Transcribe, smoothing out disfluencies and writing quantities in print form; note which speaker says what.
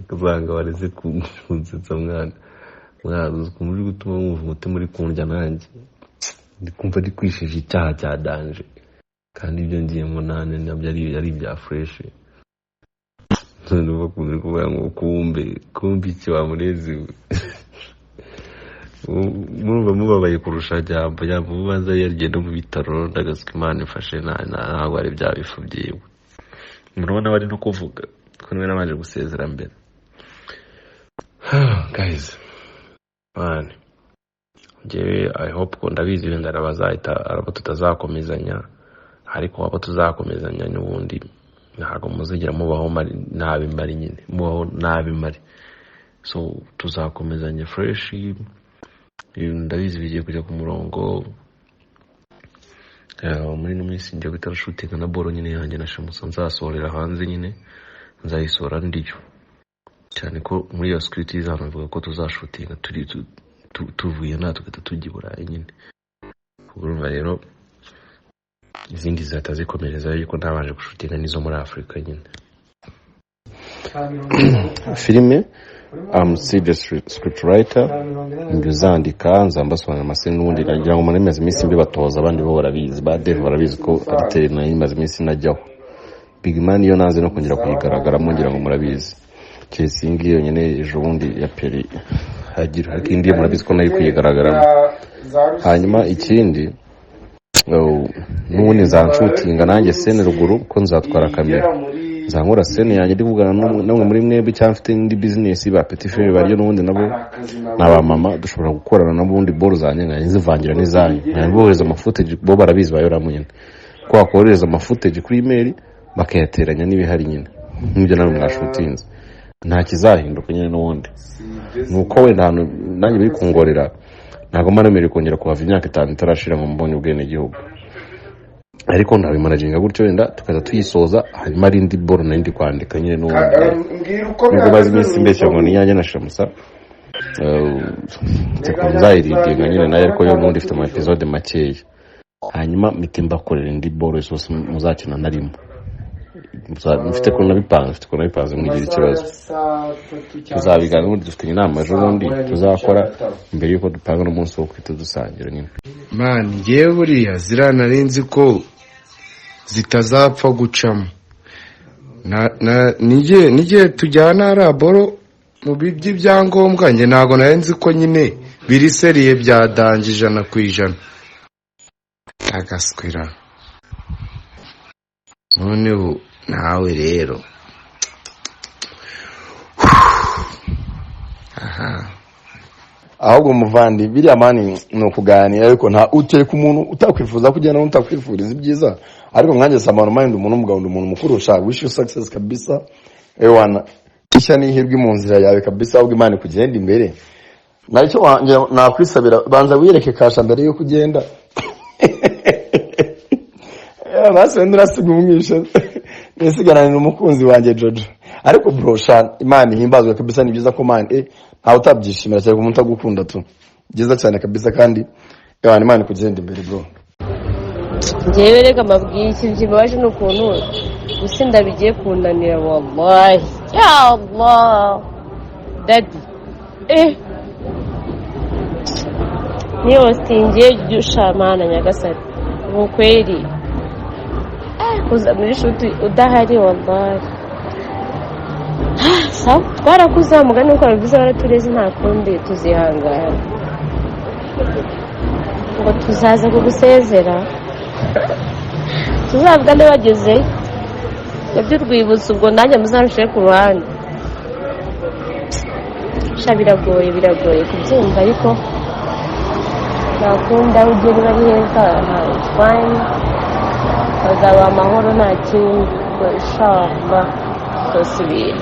Speaker 1: Kuvanga wareze kunsetsa mwana uzi kumuri gutuma wumva umutima uri kundya nanjye ndi kumva ndi kwishije icyaha cya danje kandi ibyo ngiye mu nane nabyo ari ibya fresh none bakunze kuvuga ngo kumbe iki wamurezi murumva mubabaye kurusha jambo ubanza yarigenda mu bitaro ndagazwa Imana ifashe ntabwo ari bya bifu byiwe murabona bari no kuvuga ko niwe nabanje gusezera mbere. Guys, man, I hope ko ndabizi wenda arabo tutazakomezanya ariko abo tuzakomezanya n'ubundi ntabwo muzigira mubaho nabi mari nyine mubaho nabi mari, so tuzakomezanya fresh. Ndabizi bigiye kujya ku murongo muri no minsi ngiye gutara shooting na boro nyine yanjye na Shamusa nzasohorera hanze nyine nzayisohora ndiyo cyane ko muri iyo script izanavuga ko tuzashutinga turi tuvuye natwe tujya nyine urumva rero izindi zatazikomereza yuko ntabanje gushutinga nizo muri Afrika nyine filime. I'm the script writer ngizandika nzambasobanura amaseni n'ubundi nagira ngo muri mezi minsi mbibatoza abandi bo barabizi ba Dave barabizi ko ari tele na imaze minsi najyaho Big Man yo naze no kongera kuyigaragaramo ngira ngo murabizi Kesingi yo nyene ejo bundi ya peri hagira hakindi murabizi ko nayo kuyigaragaramo. Hanyuma ikindi n'ubundi nzanshutinga nanjye sene ruguru ko nzatwara kamera nzankora sene yanjye ndi kuvugana namwe muri mwebwe cyangwa mfite indi business ba petit frère bariyo n'ubundi nabo n'aba mama dushobora gukorana n'ubundi boro zanjye nzivangira n'izanyu nbohereza amafutage bo barabizi bayora nyine ko akohereza amafutage kuri email bakayateranya n'ibihari nyine n'ibyo namwe mwashutinze nta kizahinduka nyine n'ubundi nuko we nanjye biri kungorera ntago manemere kongera kuhava imyaka 5 itarashira ngo mbonye ubwene gihugu ariko ndabimanaginga gutyo wenda tukaza tuyisoza hanyuma ari indi boro n'indi kwandika nyine n'ubwo bazi iminsi mbeshya ngo niyanjye na Shamusa nzayiridinga nyine nayo ariko yo n'undi ifite ama episode makeya hanyuma mitimba korera indi boro yose muzakina narimo mfite ko nabipanze mwigira ikibazo tuzabigana n'ubundi dufite inama ejo bundi tuzakora mbere yuko dupanga n'umunsi wo kwita dusangira nyine.
Speaker 2: Man, ngewe buriya ziranarinzi ko zitazapfa gucamo nige tujyana araboro mu by'ibyangombwa nge ntago narenzi ko nyine biri seriye byadangije 100% agaswira noneho nawe rero
Speaker 3: ahubwo muvandi biriya mani no kuganira ariko nta uteye ku muntu utakwifuza kugenda n'utakwifuriza ibyiza ariko mwanjye samano mind umuntu umugabo umuntu mukuru ushaka wish you success kabisa ewana ishya n'ihirwe mu nzira yawe kabisa ahubwo Imana kugenda imbere naricyo nakwisabira banza wiyereke kasha mbere yo kugenda basi ndurasiga umwisha nesigarana n'umukunzi wanjye Jojo ariko broshan Imana ihimbazwe kabisa ni byiza ko man ntawe utabyishimira cyane umuntu agukunda tu byiza cyane kabisa kandi Imana kugenda imbere bro.
Speaker 4: Ngewe rega mabwiye ikintu baje n'ukuntu gusinda bigiye kunanira wallahi ya Allah daddy niyo stingiye jushamana nyagasani ukweli kuza muri shuti udahari wallahi sawa twarakuzamuga nuko babivuze baratureze nta kundi tuzihangana ngo tuzaza kugusezera tuzavuga ne bageze ibyo rwibutse ubwo nanjye muzarushe ku ruhande biragoye kubyumva ariko nakunda ugere bari heza fine bazaba amahoro nta kindi inshallah tosubira